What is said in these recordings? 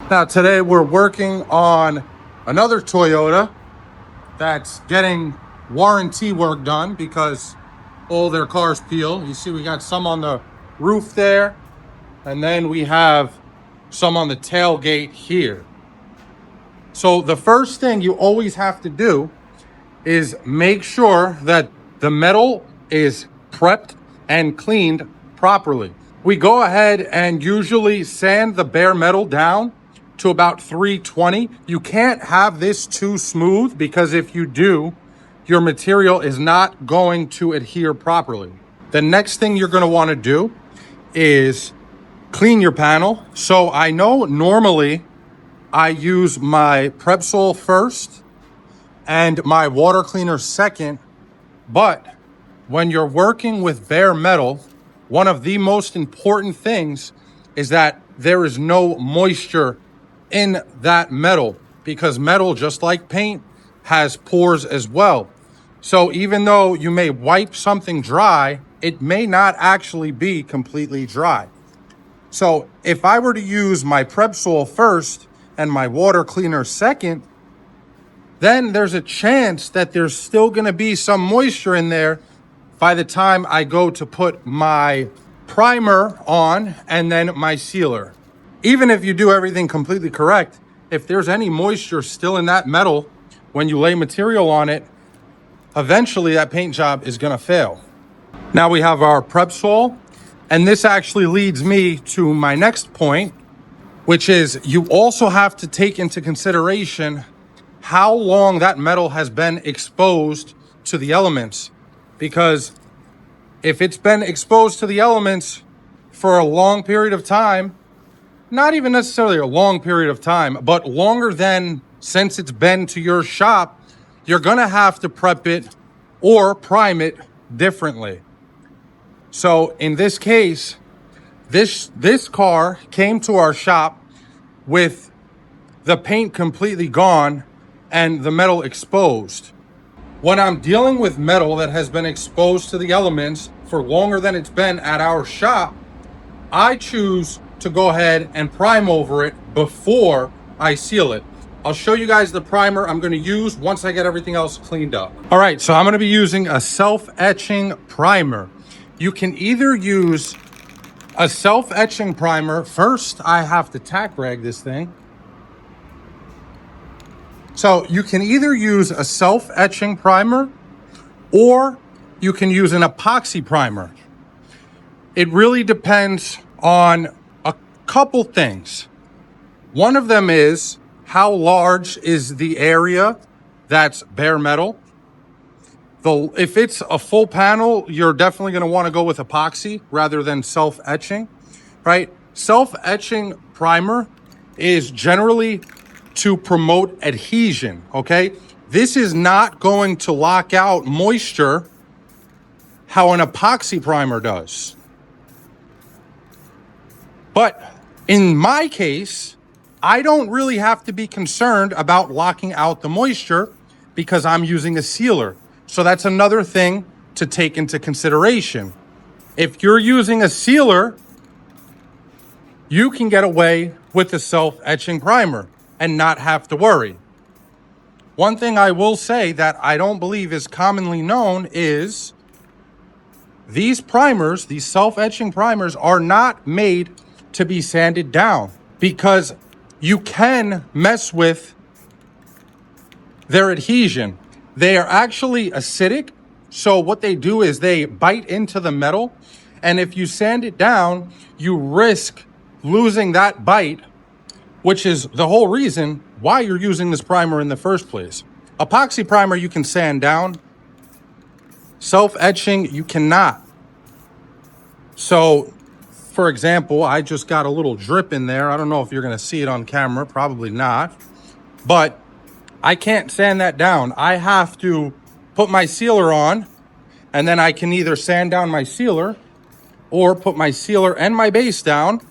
Now today we're working on another Toyota that's getting warranty work done because all their cars peel. You see we got some on the roof there, and then we have some on the tailgate here. So the first thing you always have to do is make sure that the metal is prepped and cleaned properly. We go ahead and usually sand the bare metal down to about 320. You can't have this too smooth because if you do, your material is not going to adhere properly. The next thing you're going to want to do is clean your panel. So I know normally I use my Prepsol first and my water cleaner second, but when you're working with bare metal, one of the most important things is that there is no moisture in that metal, because metal, just like paint, has pores as well. So even though you may wipe something dry, it may not actually be completely dry. So if I were to use my Prepsol first and my water cleaner second, then there's a chance that there's still going to be some moisture in there by the time I go to put my primer on and then my sealer. Even if you do everything completely correct, if there's any moisture still in that metal when you lay material on it, eventually that paint job is going to fail. Now we have our Prepsol, and this actually leads me to my next point, which is you also have to take into consideration how long that metal has been exposed to the elements. Because if it's been exposed to the elements for a long period of time, not even necessarily a long period of time, but longer than since it's been to your shop, you're gonna have to prep it or prime it differently. So in this case, this car came to our shop with the paint completely gone and the metal exposed. When I'm dealing with metal that has been exposed to the elements for longer than it's been at our shop, I choose to go ahead and prime over it before I seal it. I'll show you guys the primer I'm going to use once I get everything else cleaned up. All right, so I'm going to be using a self-etching primer. You can either use a self-etching primer. First, I have to tack rag this thing. So you can either use a self-etching primer or you can use an epoxy primer. It really depends on a couple things. One of them is how large is the area that's bare metal. If it's a full panel, you're definitely going to want to go with epoxy rather than self-etching, right? Self-etching primer is generally to promote adhesion, okay? This is not going to lock out moisture how an epoxy primer does. But in my case, I don't really have to be concerned about locking out the moisture because I'm using a sealer. So that's another thing to take into consideration. If you're using a sealer, you can get away with the self-etching primer and not have to worry. One thing I will say that I don't believe is commonly known is these primers, these self-etching primers, are not made to be sanded down because you can mess with their adhesion. They are actually acidic. So what they do is they bite into the metal. And if you sand it down, you risk losing that bite, which is the whole reason why you're using this primer in the first place. Epoxy primer you can sand down. Self-etching you cannot. So, for example, I just got a little drip in there. I don't know if you're going to see it on camera. Probably not. But I can't sand that down. I have to put my sealer on, and then I can either sand down my sealer or put my sealer and my base down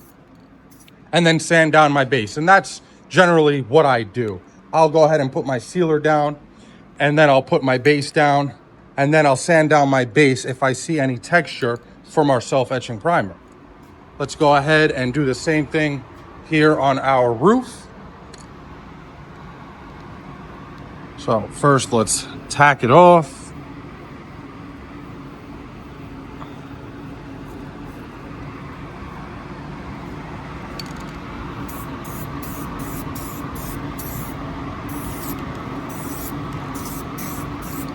and then sand down my base. And that's generally what I do. I'll go ahead and put my sealer down, and then I'll put my base down, and then I'll sand down my base if I see any texture from our self-etching primer. Let's go ahead and do the same thing here on our roof. So first let's tack it off.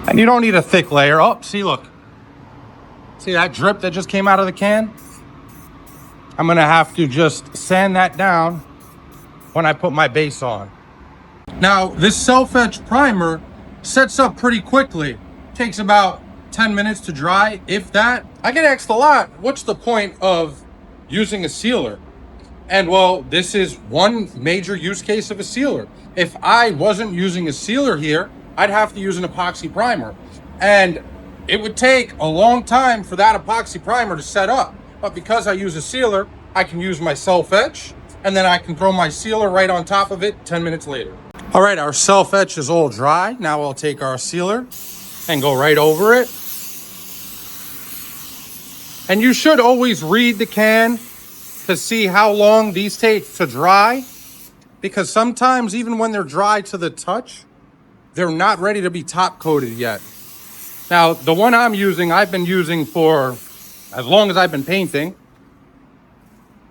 And you don't need a thick layer. Oh, see, look. See that drip that just came out of the can? I'm gonna have to just sand that down when I put my base on. Now, this self-etch primer sets up pretty quickly. Takes about 10 minutes to dry, if that. I get asked a lot, what's the point of using a sealer? And well, this is one major use case of a sealer. If I wasn't using a sealer here, I'd have to use an epoxy primer. And it would take a long time for that epoxy primer to set up. But because I use a sealer, I can use my self-etch, and then I can throw my sealer right on top of it 10 minutes later. All right, our self-etch is all dry. Now I'll take our sealer and go right over it. And you should always read the can to see how long these take to dry, because sometimes even when they're dry to the touch, they're not ready to be top coated yet. Now, the one I'm using, I've been using for as long as I've been painting.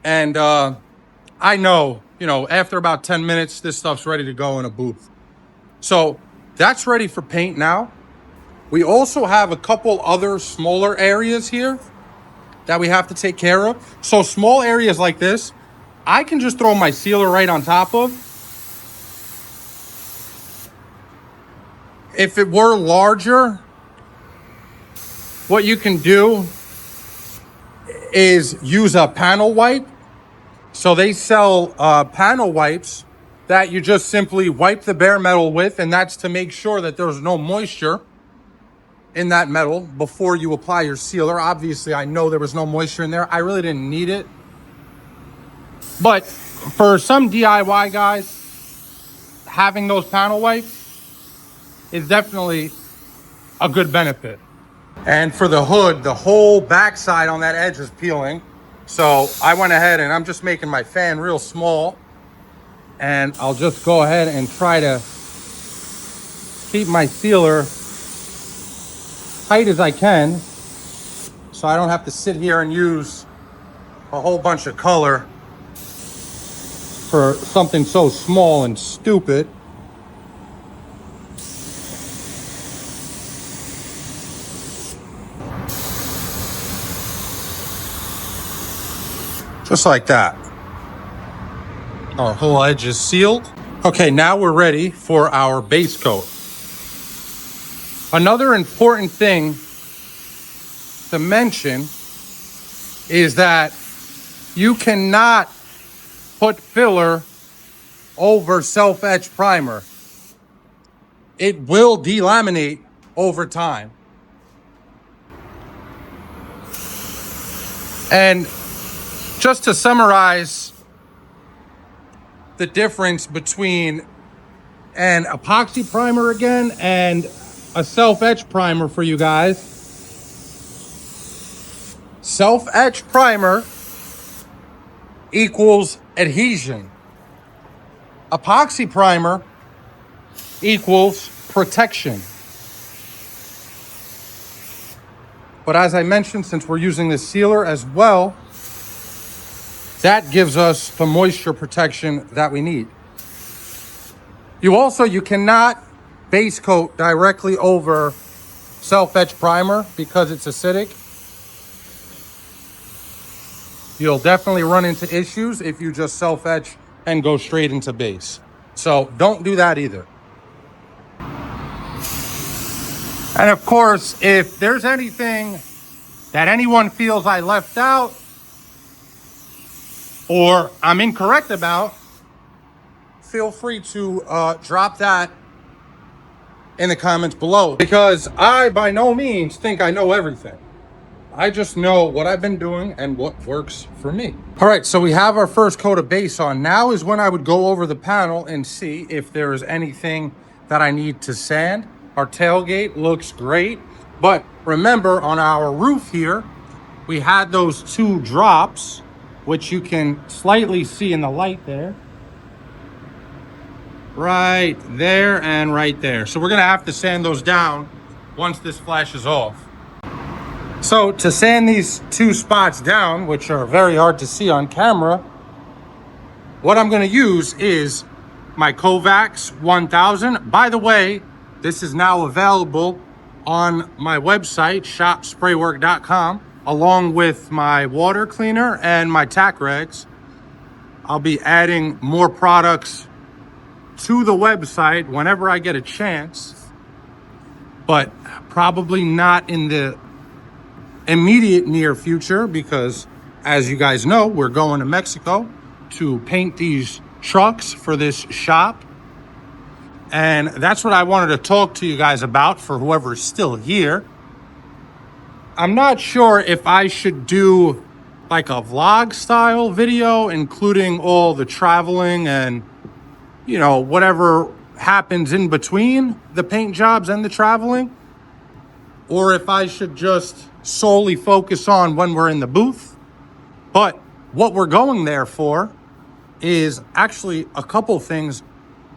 And I know, after about 10 minutes, this stuff's ready to go in a booth. So that's ready for paint now. We also have a couple other smaller areas here that we have to take care of. So small areas like this, I can just throw my sealer right on top of. If it were larger, what you can do is use a panel wipe. So they sell panel wipes that you just simply wipe the bare metal with, and that's to make sure that there's no moisture in that metal before you apply your sealer. Obviously, I know there was no moisture in there. I really didn't need it. But for some DIY guys, having those panel wipes is definitely a good benefit. And for the hood, the whole backside on that edge is peeling. So I went ahead and I'm just making my fan real small. And I'll just go ahead and try to keep my sealer tight as I can, so I don't have to sit here and use a whole bunch of color for something so small and stupid. Just like that. Our whole edge is sealed. Okay, now we're ready for our base coat. Another important thing to mention is that you cannot put filler over self-etch primer. It will delaminate over time. And just to summarize the difference between an epoxy primer again and a self-etch primer for you guys. Self-etch primer equals adhesion. Epoxy primer equals protection. But as I mentioned, since we're using the sealer as well, that gives us the moisture protection that we need. You cannot base coat directly over self-etch primer because it's acidic. You'll definitely run into issues if you just self-etch and go straight into base. So don't do that either. And of course, if there's anything that anyone feels I left out or I'm incorrect about, feel free to drop that in the comments below, because I by no means think I know everything. I just know what I've been doing and what works for me. All right, so we have our first coat of base on. Now is when I would go over the panel and see if there is anything that I need to sand. Our tailgate looks great, but remember on our roof here, we had those two drops, which you can slightly see in the light there. right there and right there. So we're gonna have to sand those down once this flashes off. So to sand these two spots down, which are very hard to see on camera, what I'm gonna use is my Kovacs 1000. By the way, this is now available on my website, shopspraywork.com, along with my water cleaner and my Tack rags. I'll be adding more products to the website whenever I get a chance, but probably not in the immediate near future because, as you guys know, we're going to Mexico to paint these trucks for this shop. And that's what I wanted to talk to you guys about for whoever's still here. I'm not sure if I should do like a vlog style video, including all the traveling and, you know, whatever happens in between the paint jobs and the traveling, or if I should just solely focus on when we're in the booth. But what we're going there for is actually a couple things,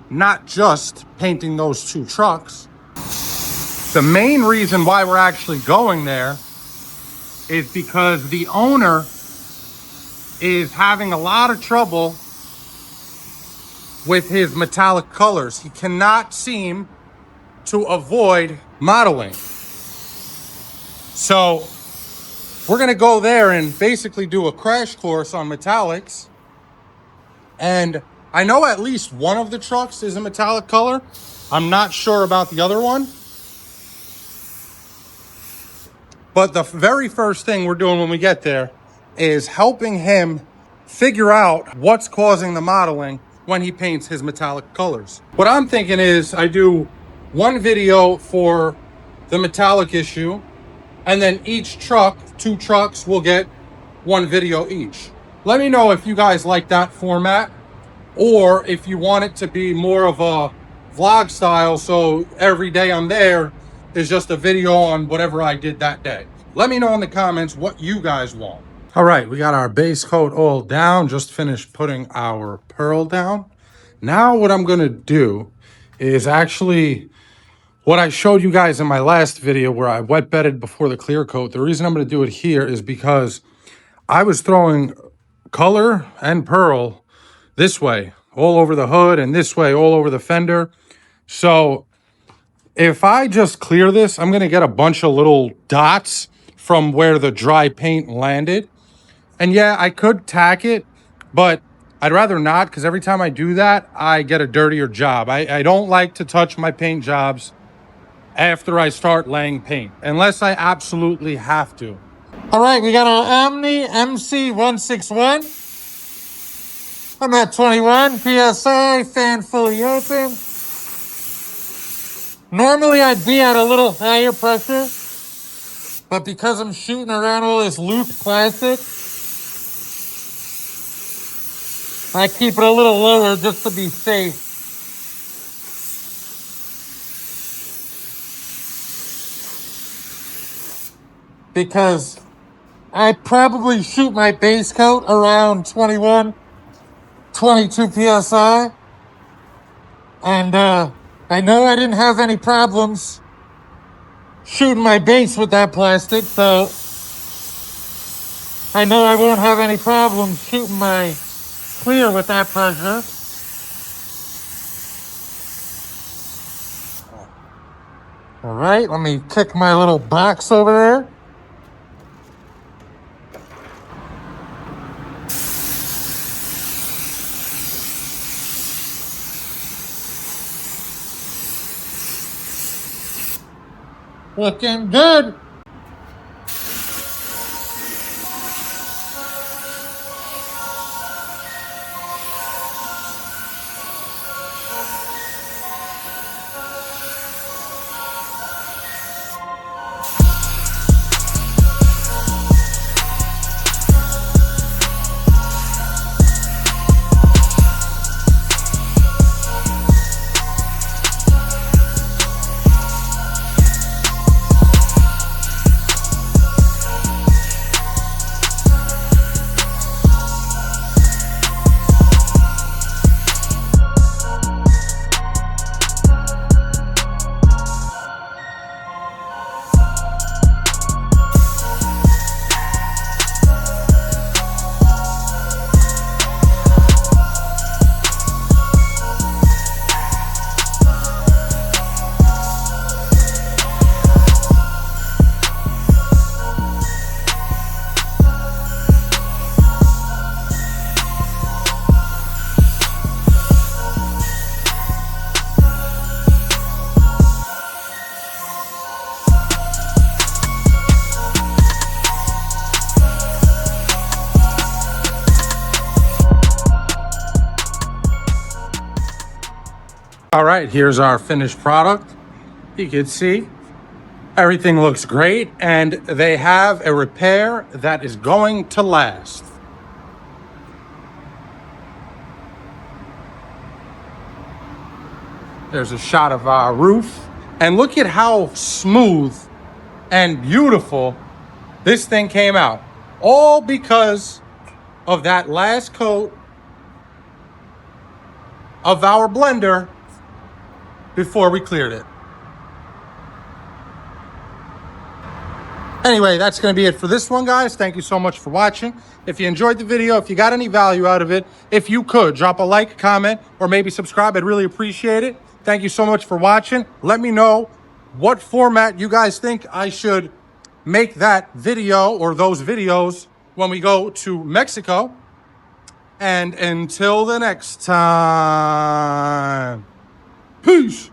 not just painting those two trucks. The main reason why we're actually going there is because the owner is having a lot of trouble with his metallic colors. He cannot seem to avoid modeling. So we're gonna go there and basically do a crash course on metallics. And I know at least one of the trucks is a metallic color. I'm not sure about the other one. But the very first thing we're doing when we get there is helping him figure out what's causing the modeling when he paints his metallic colors. What I'm thinking is I do one video for the metallic issue, and then each truck, two trucks, will get one video each. Let me know if you guys like that format, or if you want it to be more of a vlog style, so every day I'm there is just a video on whatever I did that day. Let me know in the comments what you guys want. All right, we got our base coat all down, just finished putting our pearl down. Now what I'm gonna do is actually what I showed you guys in my last video where I wet bedded before the clear coat. The reason I'm gonna do it here is because I was throwing color and pearl this way all over the hood and this way all over the fender. So if I just clear this, I'm gonna get a bunch of little dots from where the dry paint landed. And yeah, I could tack it, but I'd rather not, because every time I do that, I get a dirtier job. I don't like to touch my paint jobs after I start laying paint, unless I absolutely have to. All right, we got our Omni MC161. I'm at 21 PSI, fan fully open. Normally I'd be at a little higher pressure, but because I'm shooting around all this loose plastic, I keep it a little lower just to be safe. Because I probably shoot my base coat around 21, 22 PSI. And I know I didn't have any problems shooting my base with that plastic, so I know I won't have any problems shooting my clear with that pressure. All right, let me kick my little box over there. Looking good. All right, here's our finished product. You can see everything looks great, and they have a repair that is going to last. There's a shot of our roof, and look at how smooth and beautiful this thing came out. All because of that last coat of our blender before we cleared it. Anyway, that's going to be it for this one, guys. Thank you so much for watching. If you enjoyed the video, if you got any value out of it, if you could, drop a like, comment, or maybe subscribe. I'd really appreciate it. Thank you so much for watching. Let me know what format you guys think I should make that video or those videos when we go to Mexico. And until the next time, peace.